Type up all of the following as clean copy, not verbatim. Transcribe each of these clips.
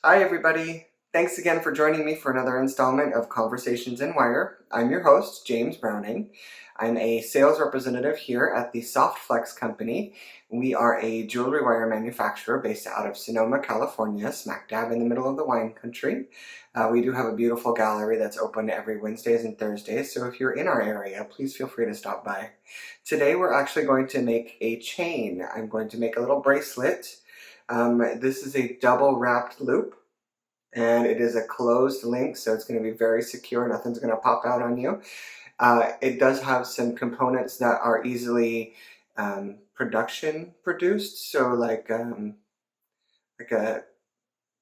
Hi everybody! Thanks again for joining me for another installment of Conversations in Wire. I'm your host, James Browning. I'm a sales representative here at the Soft Flex Company. We are a jewelry wire manufacturer based out of Sonoma, California, smack dab in the middle of the wine country. We do have a beautiful gallery that's open every Wednesdays and Thursdays, so if you're in our area, please feel free to stop by. Today we're actually going to make a chain. I'm going to make a little bracelet. This is a double wrapped loop, and it is a closed link, so it's going to be very secure. Nothing's going to pop out on you. It does have some components that are easily production produced, so like a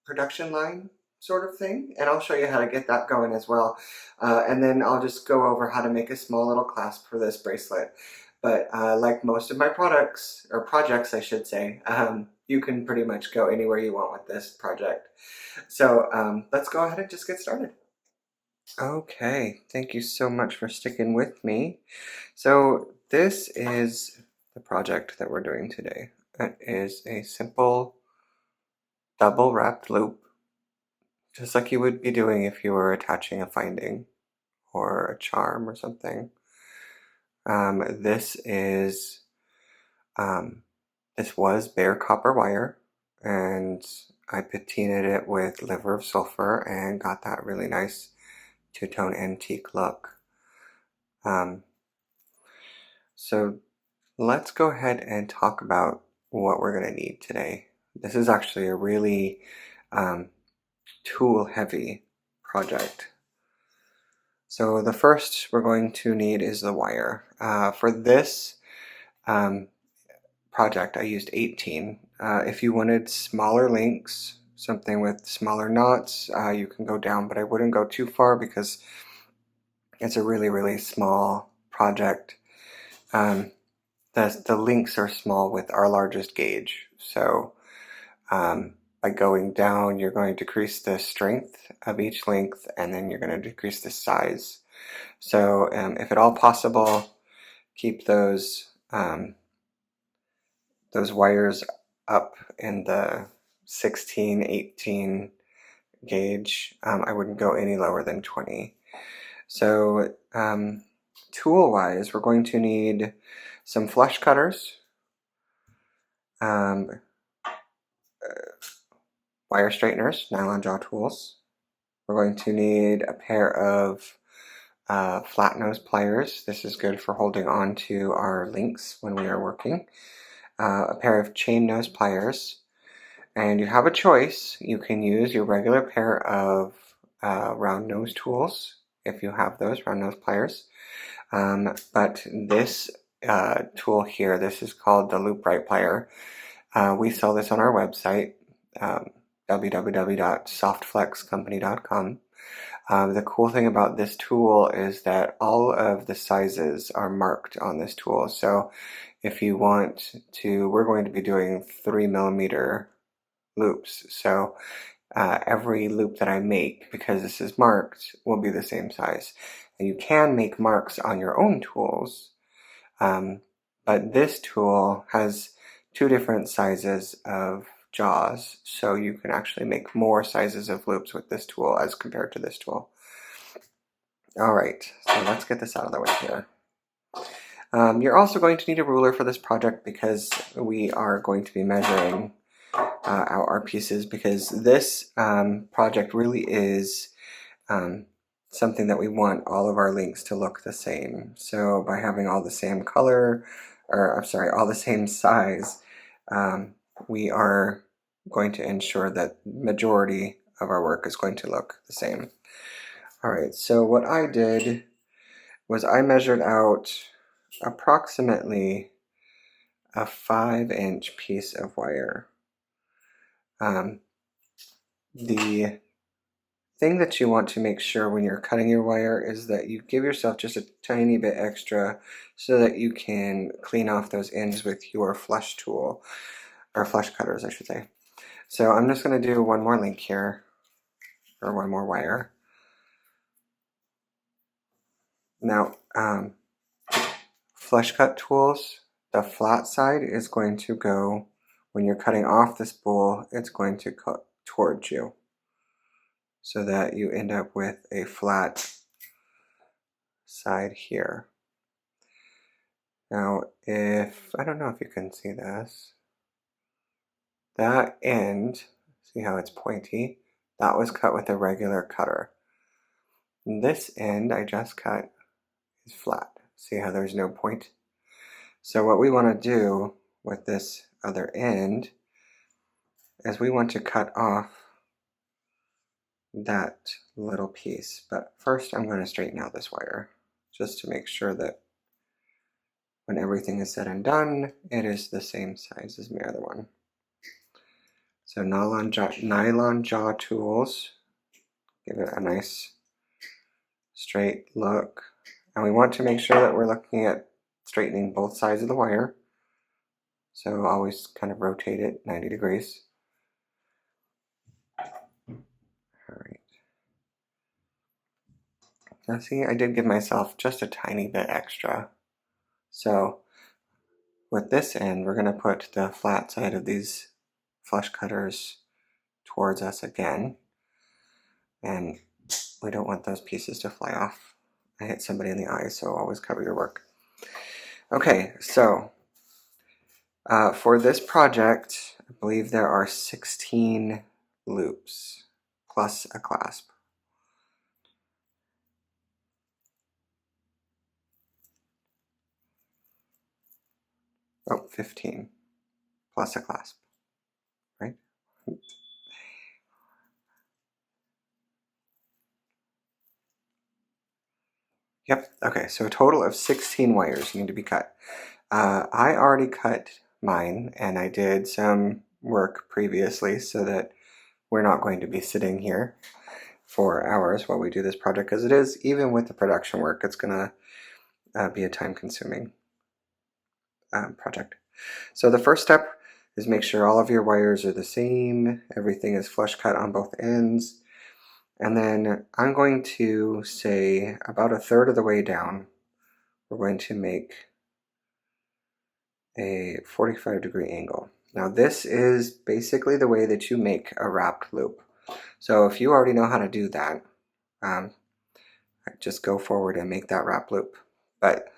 production line sort of thing, and I'll show you how to get that going as well. And then I'll just go over how to make a small little clasp for this bracelet. But like most of my products, or projects I should say, you can pretty much go anywhere you want with this project. So let's go ahead and just get started. Okay, thank you so much for sticking with me. So this is the project that we're doing today. It is a simple double wrapped loop, just like you would be doing if you were attaching a finding or a charm or something. This was bare copper wire, and I patinaed it with liver of sulfur and got that really nice two-tone antique look. So let's go ahead and talk about what we're going to need today. This is actually a really tool-heavy project. So the first we're going to need is the wire. For this project, I used 18. If you wanted smaller links, something with smaller knots, you can go down, but I wouldn't go too far because it's a really, really small project. The links are small with our largest gauge, so by going down, you're going to decrease the strength of each length, and then you're going to decrease the size. So if at all possible, keep those wires up in the 16, 18 gauge. I wouldn't go any lower than 20. So tool-wise, we're going to need some flush cutters, wire straighteners, nylon jaw tools. We're going to need a pair of flat nose pliers. This is good for holding on to our links when we are working. A pair of chain nose pliers. And you have a choice. You can use your regular pair of round nose tools if you have those round nose pliers. But this tool here, this is called the Loop Right Plier. We sell this on our website, www.softflexcompany.com. The cool thing about this tool is that all of the sizes are marked on this tool. So if you want to, we're going to be doing 3mm loops. So every loop that I make, because this is marked, will be the same size. And you can make marks on your own tools, but this tool has two different sizes of jaws, so you can actually make more sizes of loops with this tool as compared to this tool. Alright, so let's get this out of the way here. You're also going to need a ruler for this project because we are going to be measuring out our pieces, because this project really is something that we want all of our links to look the same. So by having all the same color, or I'm sorry, all the same size, we are going to ensure that majority of our work is going to look the same. Alright, so what I did was I measured out approximately a 5-inch piece of wire. The thing that you want to make sure when you're cutting your wire is that you give yourself just a tiny bit extra so that you can clean off those ends with your flush tool, or flush cutters I should say. So I'm just going to do one more link here, or one more wire. Now flush cut tools, the flat side is going to go, when you're cutting off the spool, it's going to cut towards you. so that you end up with a flat side here. Now, I don't know if you can see this, that end, see how it's pointy? That was cut with a regular cutter. This end I just cut is flat. See how there's no point? So what we want to do with this other end is we want to cut off that little piece. But first I'm going to straighten out this wire just to make sure that when everything is said and done, it is the same size as my other one. So nylon jaw tools, give it a nice straight look. And we want to make sure that we're looking at straightening both sides of the wire. So always kind of rotate it 90 degrees. Alright. Now see, I did give myself just a tiny bit extra. So with this end, we're going to put the flat side of these flush cutters towards us again. And we don't want those pieces to fly off. I hit somebody in the eye, so always cover your work. Okay, so for this project, I believe there are 16 loops plus a clasp. Oh, 15 plus a clasp, right? Yep, okay, so a total of 16 wires need to be cut. I already cut mine, and I did some work previously so that we're not going to be sitting here for hours while we do this project, because it is, even with the production work, it's going to be a time-consuming project. So the first step is make sure all of your wires are the same, everything is flush cut on both ends, and then I'm going to say about a third of the way down, we're going to make a 45-degree angle. Now this is basically the way that you make a wrapped loop. So if you already know how to do that, just go forward and make that wrap loop. But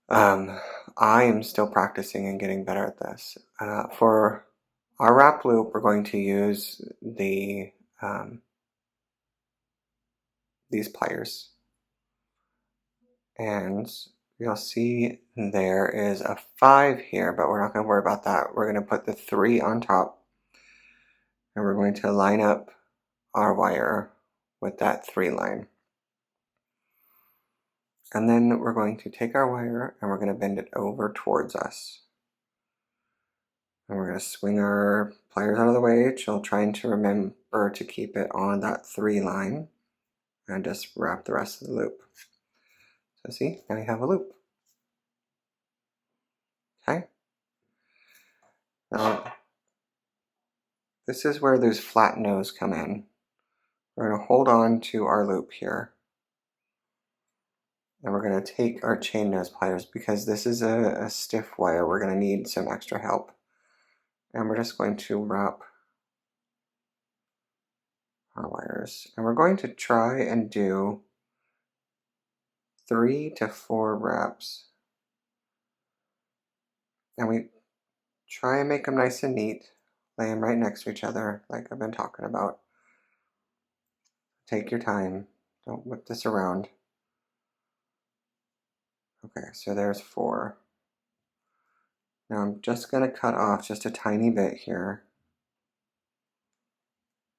I am still practicing and getting better at this. For our wrap loop, we're going to use these pliers. And you'll see there is a 5 here, but we're not going to worry about that. We're going to put the 3 on top, and we're going to line up our wire with that 3 line. And then we're going to take our wire and we're going to bend it over towards us. And we're going to swing our pliers out of the way, trying to remember to keep it on that 3 line, and just wrap the rest of the loop. So see, now we have a loop. Okay. Now, this is where those flat nose come in. We're going to hold on to our loop here. And we're going to take our chain nose pliers, because this is a stiff wire. We're going to need some extra help. And we're just going to wrap our wires. And we're going to try and do 3 to 4 wraps. And we try and make them nice and neat. Lay them right next to each other, like I've been talking about. Take your time. Don't whip this around. Okay, so there's 4. Now I'm just going to cut off just a tiny bit here,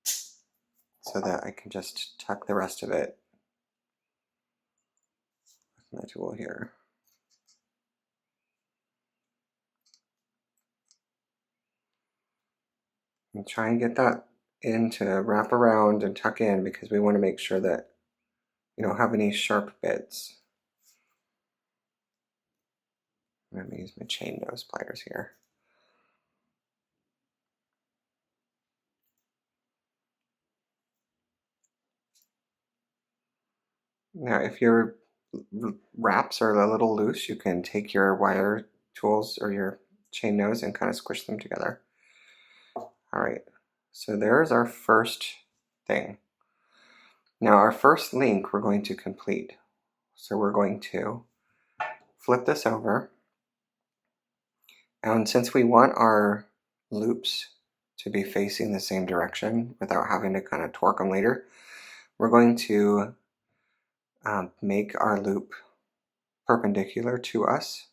so that I can just tuck the rest of it with my tool here. And try and get that in to wrap around and tuck in, because we want to make sure that you don't have any sharp bits. I'm going to use my chain nose pliers here. Now if your wraps are a little loose, you can take your wire tools or your chain nose and kind of squish them together. Alright, so there's our first thing. Now our first link we're going to complete. So we're going to flip this over. And since we want our loops to be facing the same direction without having to kind of torque them later, we're going to make our loop perpendicular to us.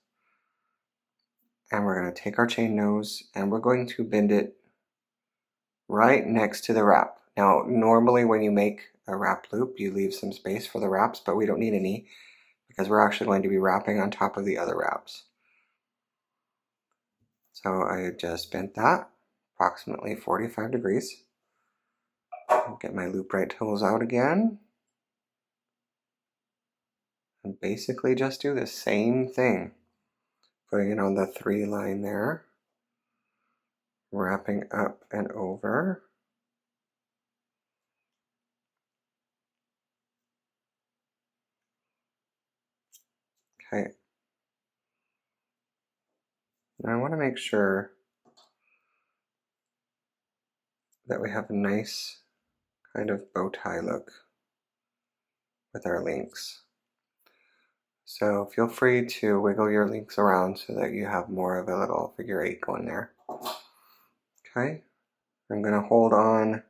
And we're going to take our chain nose and we're going to bend it right next to the wrap. Now, normally when you make a wrap loop, you leave some space for the wraps, but we don't need any because we're actually going to be wrapping on top of the other wraps. So I just bent that approximately 45 degrees. I'll get my loop right tools out again. And basically just do the same thing. Putting it on the 3 line there. Wrapping up and over. Okay. Now I want to make sure that we have a nice kind of bow tie look with our links. So feel free to wiggle your links around so that you have more of a little figure 8 going there. Okay, I'm going to hold on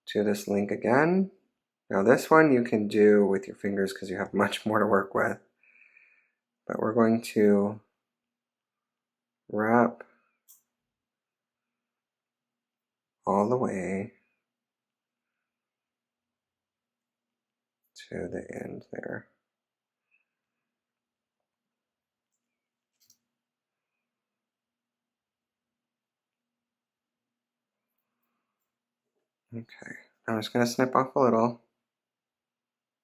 to this link again. Now this one you can do with your fingers because you have much more to work with. But we're going to wrap all the way to the end there. Okay, I'm just going to snip off a little,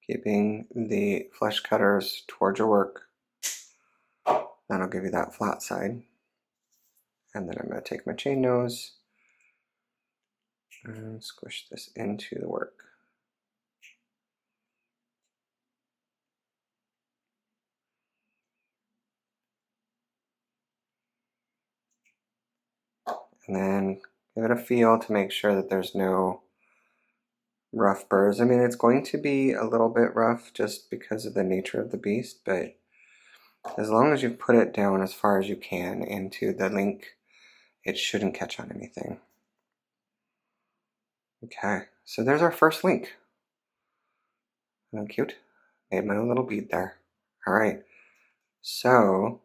keeping the flesh cutters towards your work. That'll give you that flat side. And then I'm going to take my chain nose and squish this into the work. And then give it a feel to make sure that there's no rough burrs. I mean, it's going to be a little bit rough just because of the nature of the beast, but as long as you put it down as far as you can into the link, it shouldn't catch on anything. Okay, so there's our first link. Isn't that cute? Made my own little bead there. All right, so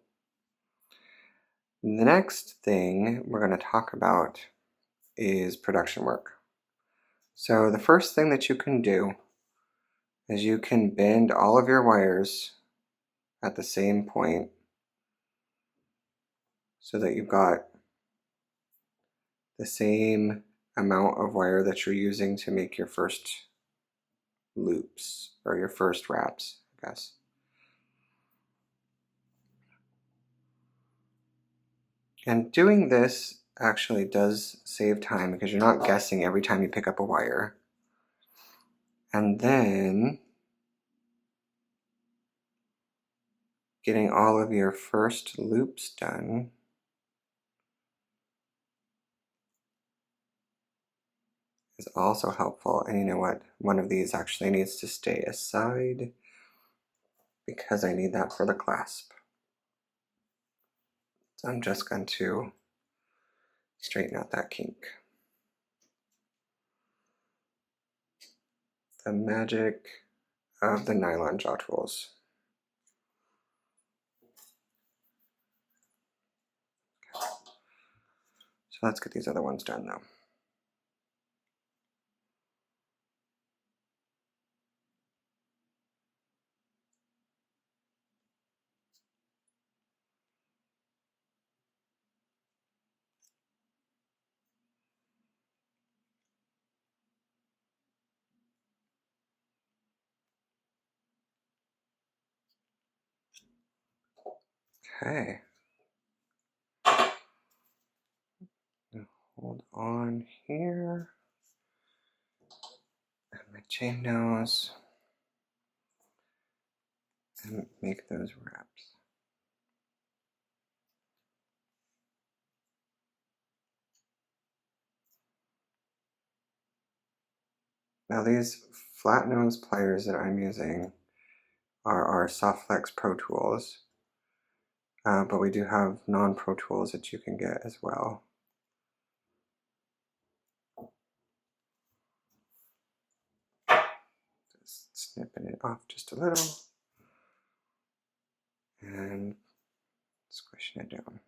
the next thing we're going to talk about is production work. So the first thing that you can do is you can bend all of your wires at the same point so that you've got the same amount of wire that you're using to make your first loops or your first wraps, I guess. And doing this actually does save time because you're not guessing every time you pick up a wire. And then getting all of your first loops done is also helpful. And you know what? One of these actually needs to stay aside because I need that for the clasp. So I'm just going to straighten out that kink. The magic of the nylon jaw tools. So let's get these other ones done though. Okay. Hold on here. And my chain nose. And make those wraps. Now these flat nose pliers that I'm using are our SoftFlex Pro Tools, but we do have non-Pro Tools that you can get as well. Just snipping it off just a little and squishing it down.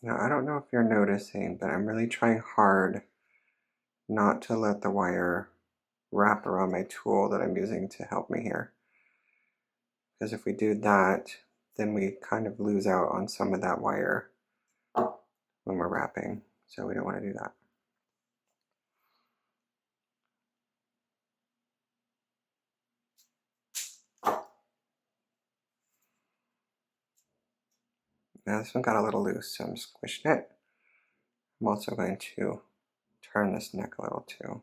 Now, I don't know if you're noticing, but I'm really trying hard not to let the wire wrap around my tool that I'm using to help me here. Because if we do that, then we kind of lose out on some of that wire when we're wrapping. So we don't want to do that. Now this one got a little loose, so I'm squishing it. I'm also going to turn this neck a little too.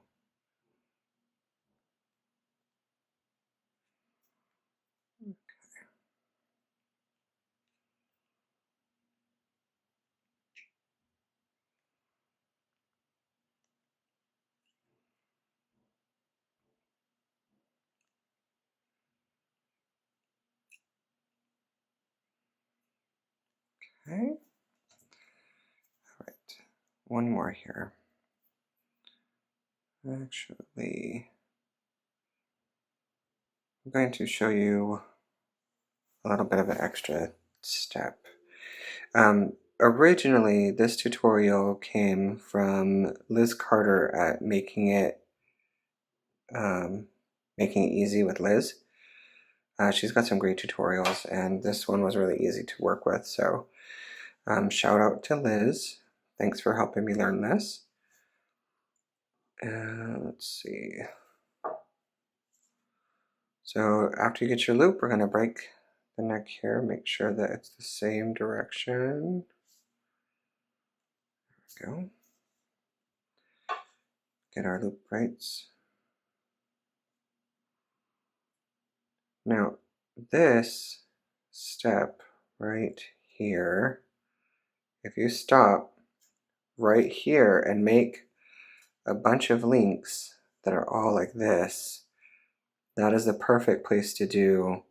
Okay. All right. One more here. Actually, I'm going to show you a little bit of an extra step. Originally, this tutorial came from Liz Carter at Making It Easy with Liz. She's got some great tutorials, and this one was really easy to work with. So shout out to Liz. Thanks for helping me learn this. Let's see. So after you get your loop, we're going to break the neck here. Make sure that it's the same direction. There we go. Get our loop rights. Now, this step right here, if you stop right here and make a bunch of links that are all like this, that is the perfect place to do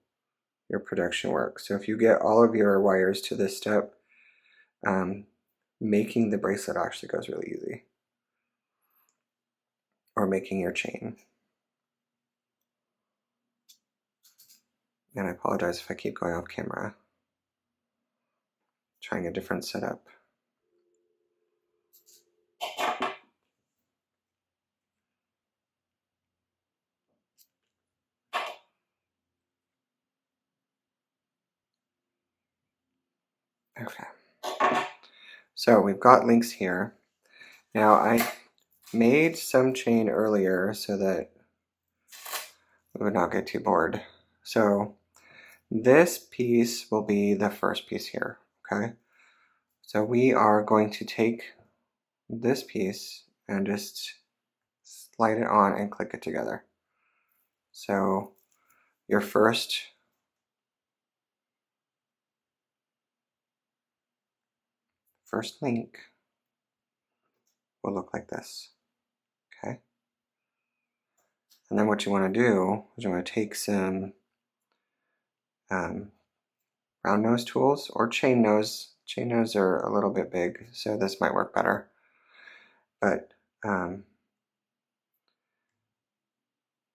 your production work. So if you get all of your wires to this step, making the bracelet actually goes really easy. Or making your chain. And I apologize if I keep going off camera. Trying a different setup. Okay. So we've got links here. Now I made some chain earlier so that we would not get too bored. So this piece will be the first piece here, okay? So we are going to take this piece and just slide it on and click it together. So your first link will look like this, okay? And then what you want to do is you want to take some round nose tools or chain nose. Chain nose are a little bit big, so this might work better. But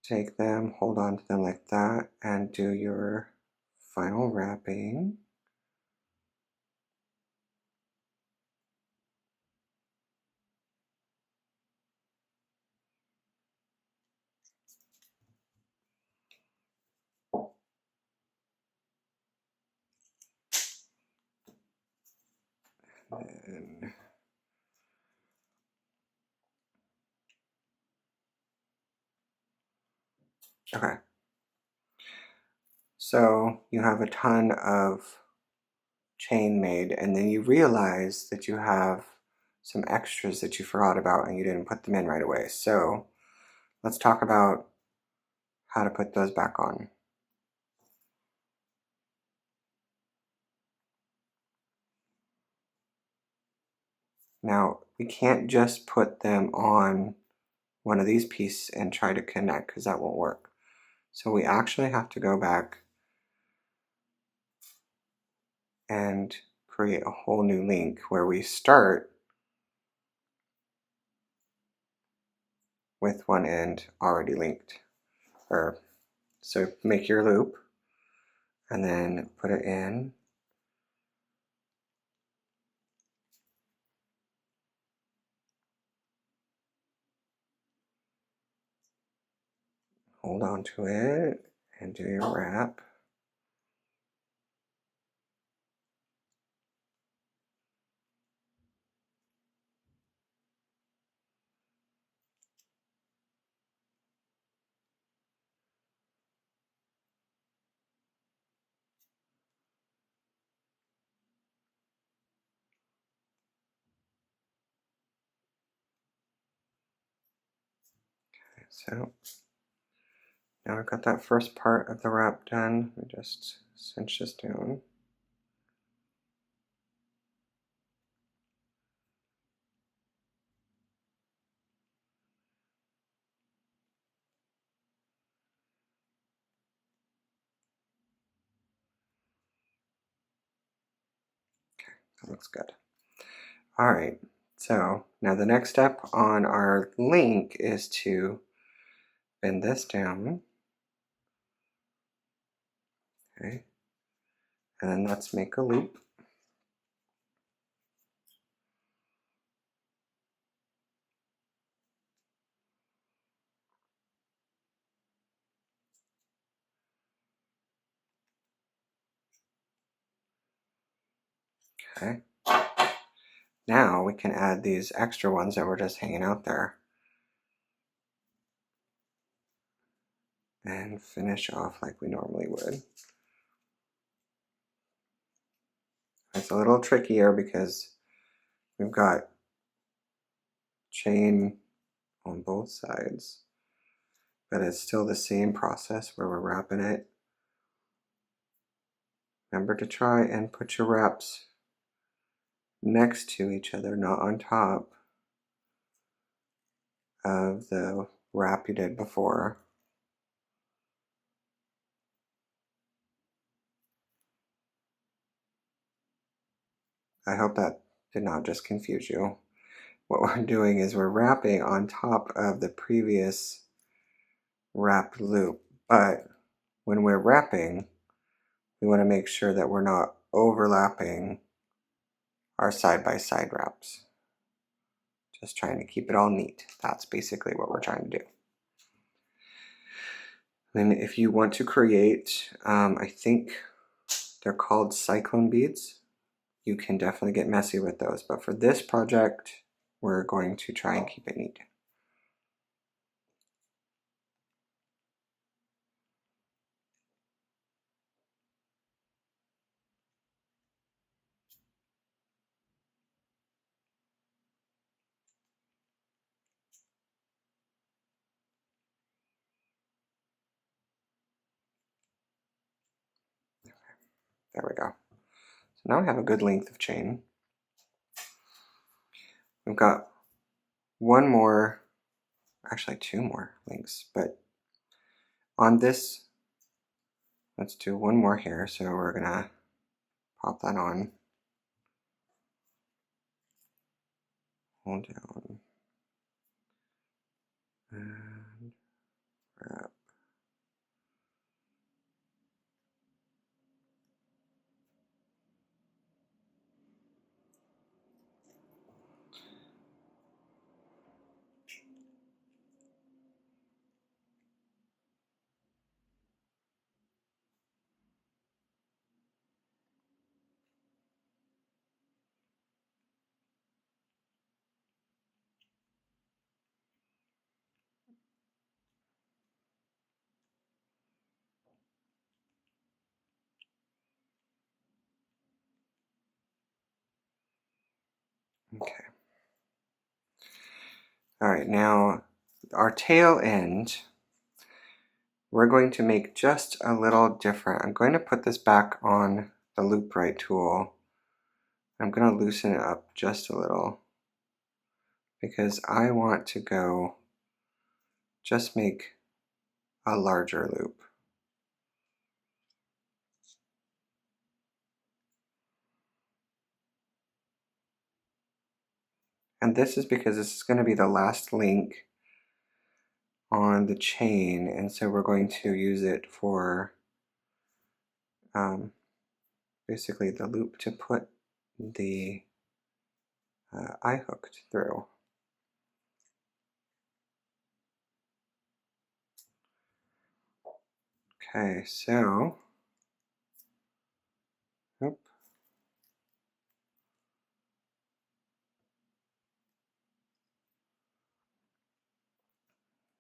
take them, hold on to them like that, and do your final wrapping. And okay. So you have a ton of chain made, and then you realize that you have some extras that you forgot about and you didn't put them in right away. So let's talk about how to put those back on. Now, we can't just put them on one of these pieces and try to connect, because that won't work. So we actually have to go back and create a whole new link where we start with one end already linked. So make your loop and then put it in. Hold on to it and do your wrap. So now I've got that first part of the wrap done. We just cinch this down. Okay, that looks good. All right, so now the next step on our link is to bend this down. Okay, and then let's make a loop. Okay, now we can add these extra ones that were just hanging out there and finish off like we normally would. It's a little trickier because we've got chain on both sides, but it's still the same process where we're wrapping it. Remember to try and put your wraps next to each other, not on top of the wrap you did before. I hope that did not just confuse you. What we're doing is we're wrapping on top of the previous wrapped loop, but when we're wrapping, we want to make sure that we're not overlapping our side-by-side wraps. Just trying to keep it all neat. That's basically what we're trying to do. Then if you want to create, I think they're called cyclone beads. You can definitely get messy with those, but for this project, we're going to try and keep it neat. There we go. So now we have a good length of chain. We've got one more, actually two more links, but on this, let's do one more here. So we're gonna pop that on, hold down, and wrap. All right, now our tail end, we're going to make just a little different. I'm going to put this back on the Loop Right tool. I'm going to loosen it up just a little because I want to go just make a larger loop. And this is because this is going to be the last link on the chain, and so we're going to use it for basically the loop to put the eye hooked through. Okay, so oop.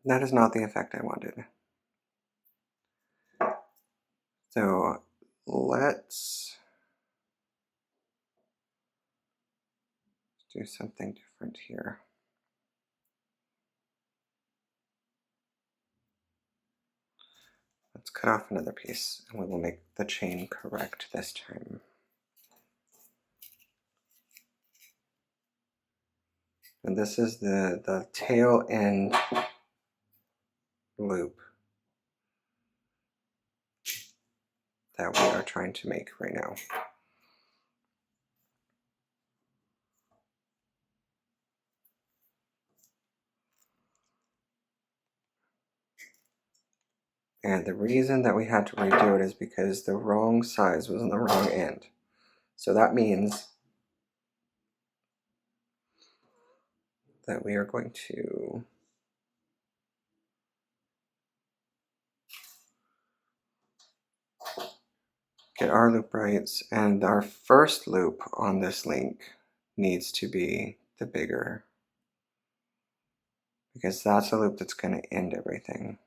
That is not the effect I wanted. So let's do something different here. Let's cut off another piece and we will make the chain correct this time. And this is the tail end loop that we are trying to make right now. And the reason that we had to redo it is because the wrong size was on the wrong end. So that means that we are going to get our loop rights, and our first loop on this link needs to be the bigger, because that's the loop that's going to end everything.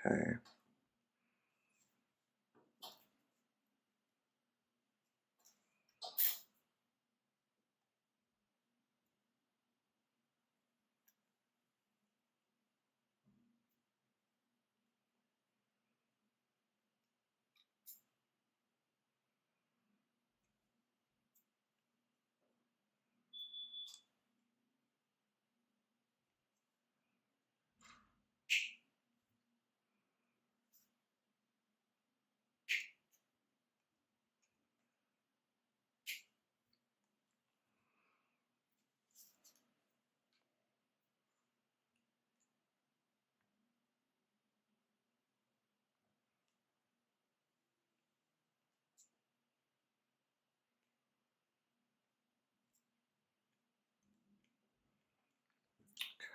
Okay.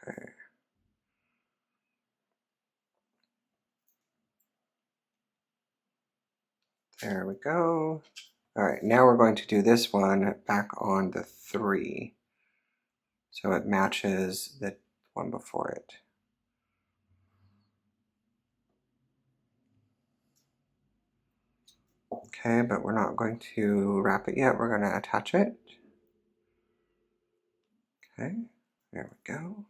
Okay. There we go. All right, now we're going to do this one back on the 3, so it matches the one before it. Okay, but we're not going to wrap it yet. We're going to attach it. Okay, there we go.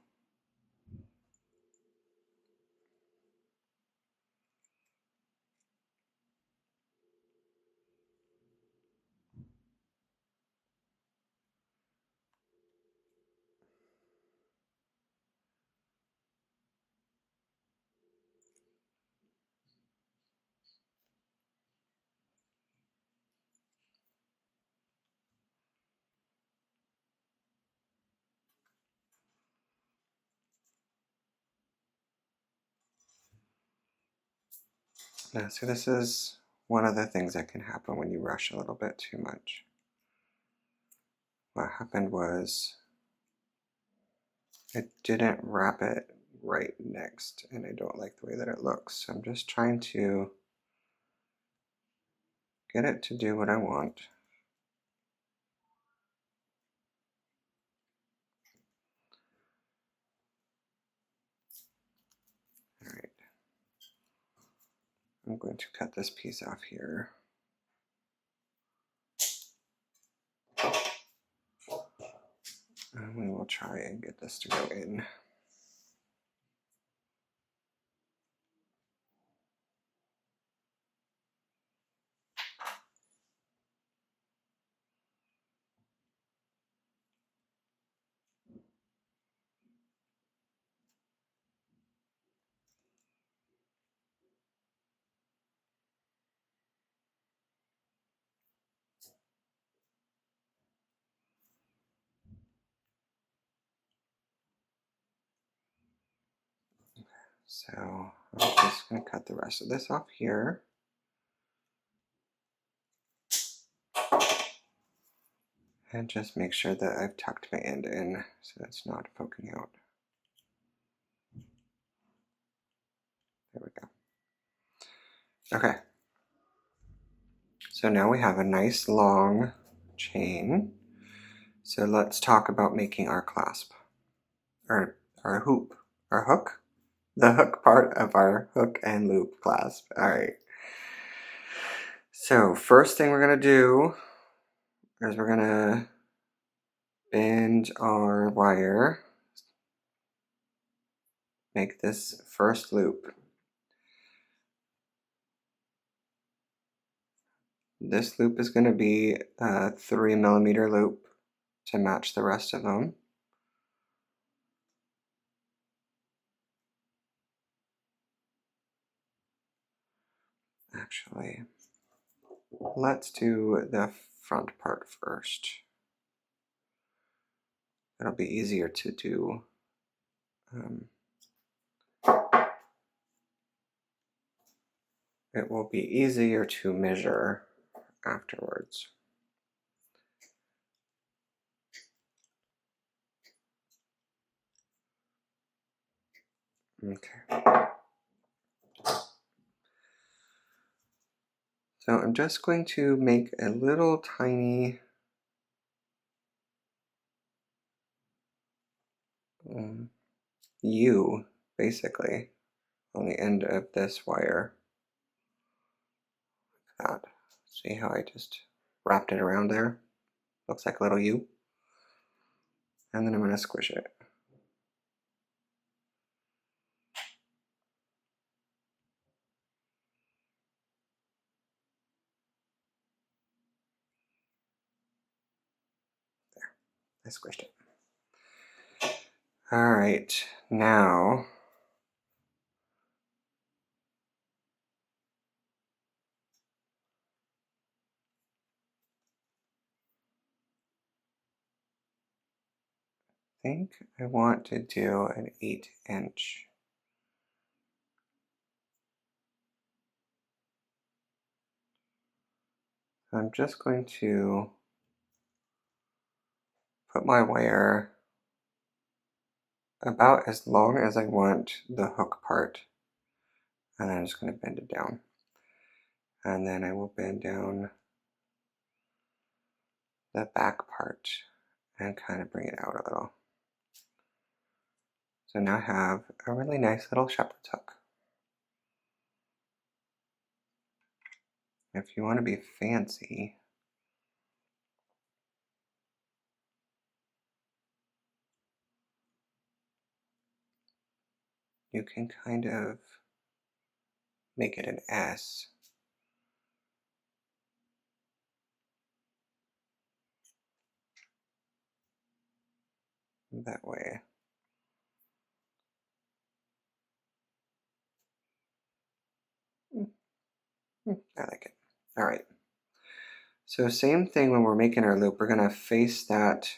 Now, so this is one of the things that can happen when you rush a little bit too much. What happened was it didn't wrap it right next, and I don't like the way that it looks. So I'm just trying to get it to do what I want. I'm going to cut this piece off here. And we will try and get this to go in. So I'm just going to cut the rest of this off here. And just make sure that I've tucked my end in so it's not poking out. There we go. Okay. So now we have a nice long chain. So let's talk about making our clasp, or our hoop, our hook, the hook part of our hook and loop clasp. All right. So first thing we're gonna do is we're gonna bend our wire, make this first loop. This loop is gonna be a 3mm loop to match the rest of them. Actually, let's do the front part first. It'll be easier to do. It will be easier to measure afterwards. Okay. So I'm just going to make a little tiny U, basically, on the end of this wire. Like that. See how I just wrapped it around there? Looks like a little U. And then I'm going to squish it. There, I squished it. All right, now I think I want to do an 8-inch. I'm just going to put my wire about as long as I want the hook part, and then I'm just going to bend it down. And then I will bend down the back part and kind of bring it out a little. So now I have a really nice little shepherd's hook. If you want to be fancy, you can kind of make it an S. That way. I like it. All right. So same thing when we're making our loop, we're going to face that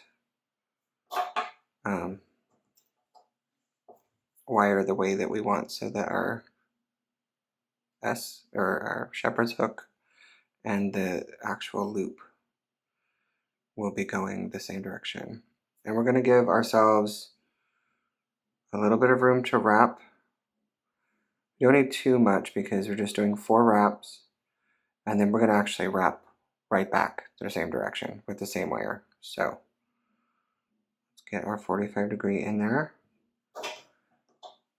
wire the way that we want so that our S, or our shepherd's hook, and the actual loop will be going the same direction. And we're going to give ourselves a little bit of room to wrap. You don't need too much because we're just doing 4 wraps, and then we're going to actually wrap right back to the same direction with the same wire. So let's get our 45 degree in there,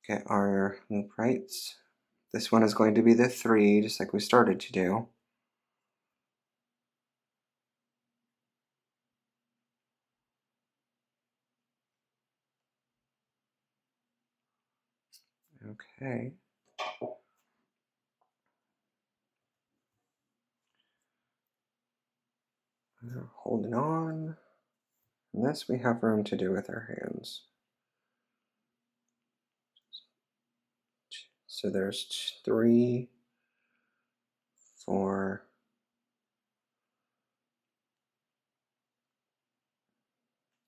get our loop rights, This one is going to be the 3, just like we started to do. Okay. We're holding on. And this we have room to do with our hands. So there's 3, 4.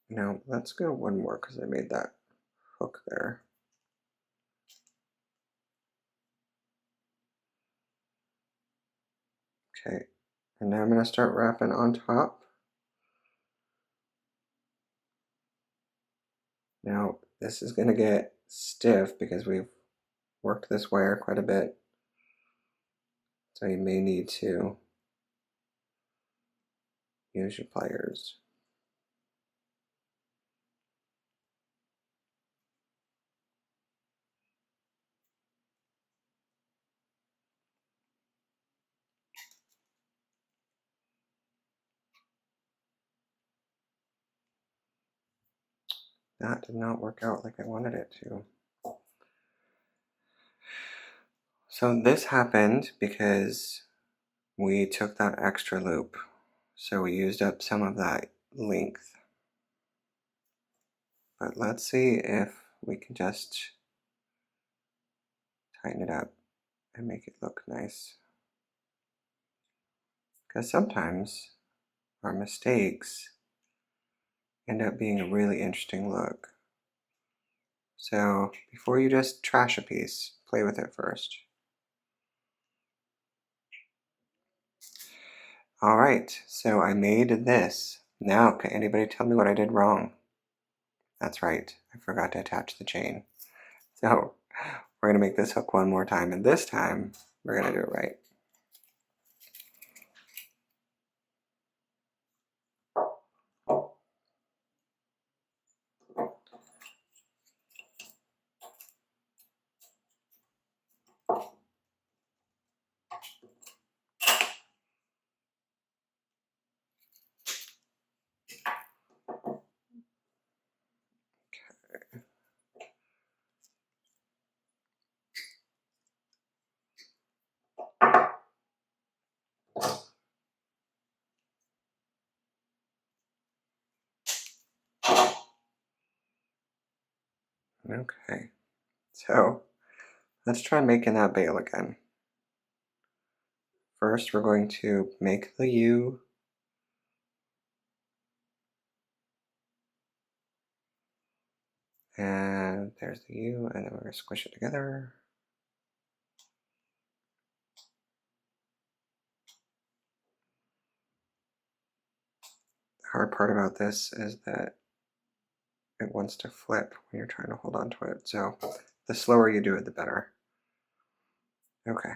Now let's go one more because I made that hook there. Okay, and now I'm going to start wrapping on top. Now this is going to get stiff because we've worked this wire quite a bit. So you may need to use your pliers. That did not work out like I wanted it to. So this happened because we took that extra loop. So we used up some of that length. But let's see if we can just tighten it up and make it look nice. Because sometimes our mistakes end up being a really interesting look. So before you just trash a piece, play with it first. Alright, so I made this. Now, can anybody tell me what I did wrong? That's right, I forgot to attach the chain. So, we're going to make this hook one more time, and this time, we're going to do it right. Okay, so let's try making that bail again. First, we're going to make the U. And there's the U, and then we're going to squish it together. The hard part about this is that it wants to flip when you're trying to hold on to it. So the slower you do it, the better. Okay.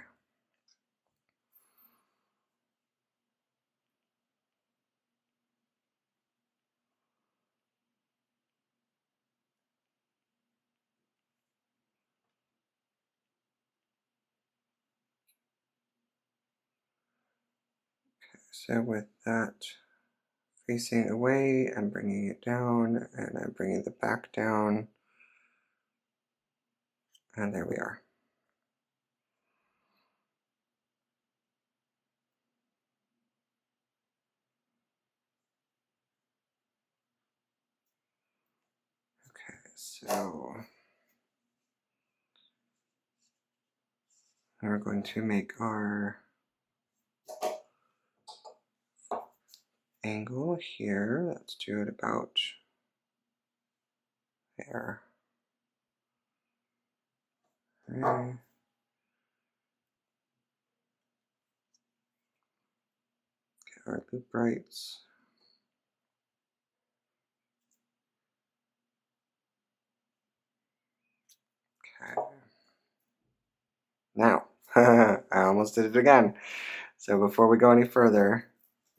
So with that facing away, I'm bringing it down, and I'm bringing the back down, and there we are. Okay, so we're going to make our angle here. Let's do it about there. Okay. Get our loop rights. Okay. Now, I almost did it again. So before we go any further,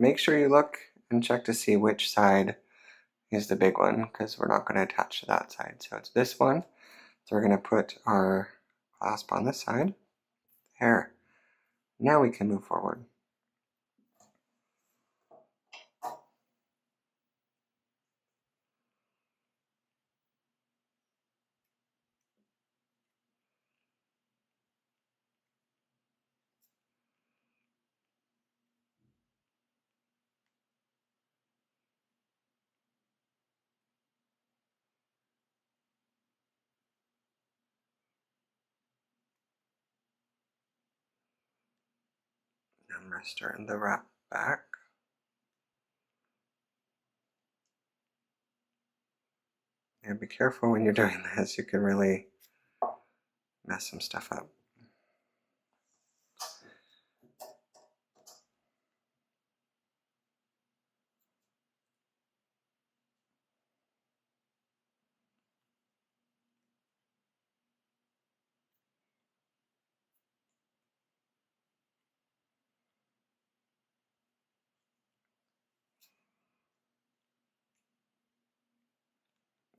make sure you look and check to see which side is the big one, because we're not going to attach to that side. So it's this one. So we're going to put our clasp on this side. There. Now we can move forward. I'm going to start the wrap back. And be careful when you're doing this, you can really mess some stuff up.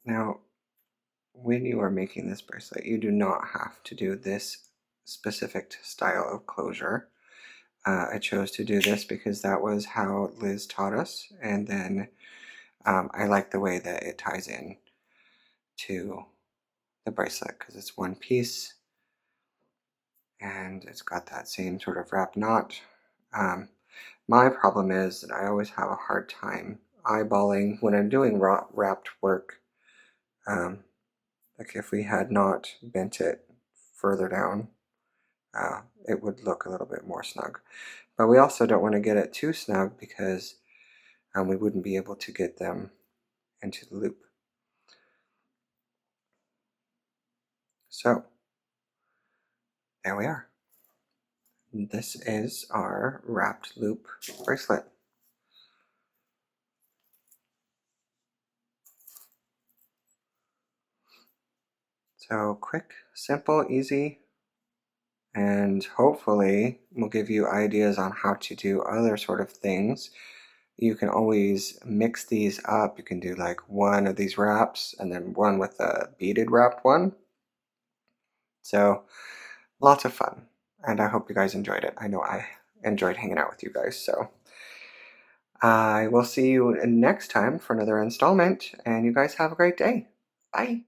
Now, when you are making this bracelet, you do not have to do this specific style of closure. I chose to do this because that was how Liz taught us, and then I like the way that it ties in to the bracelet because it's one piece and it's got that same sort of wrap knot. My problem is that I always have a hard time eyeballing when I'm doing wrapped work. Like if we had not bent it further down, it would look a little bit more snug. But we also don't want to get it too snug because we wouldn't be able to get them into the loop. So there we are. This is our wrapped loop bracelet. So quick, simple, easy, and hopefully will give you ideas on how to do other sort of things. You can always mix these up. You can do like one of these wraps and then one with a beaded wrap one. So lots of fun, and I hope you guys enjoyed it. I know I enjoyed hanging out with you guys, so I will see you next time for another installment, and you guys have a great day. Bye.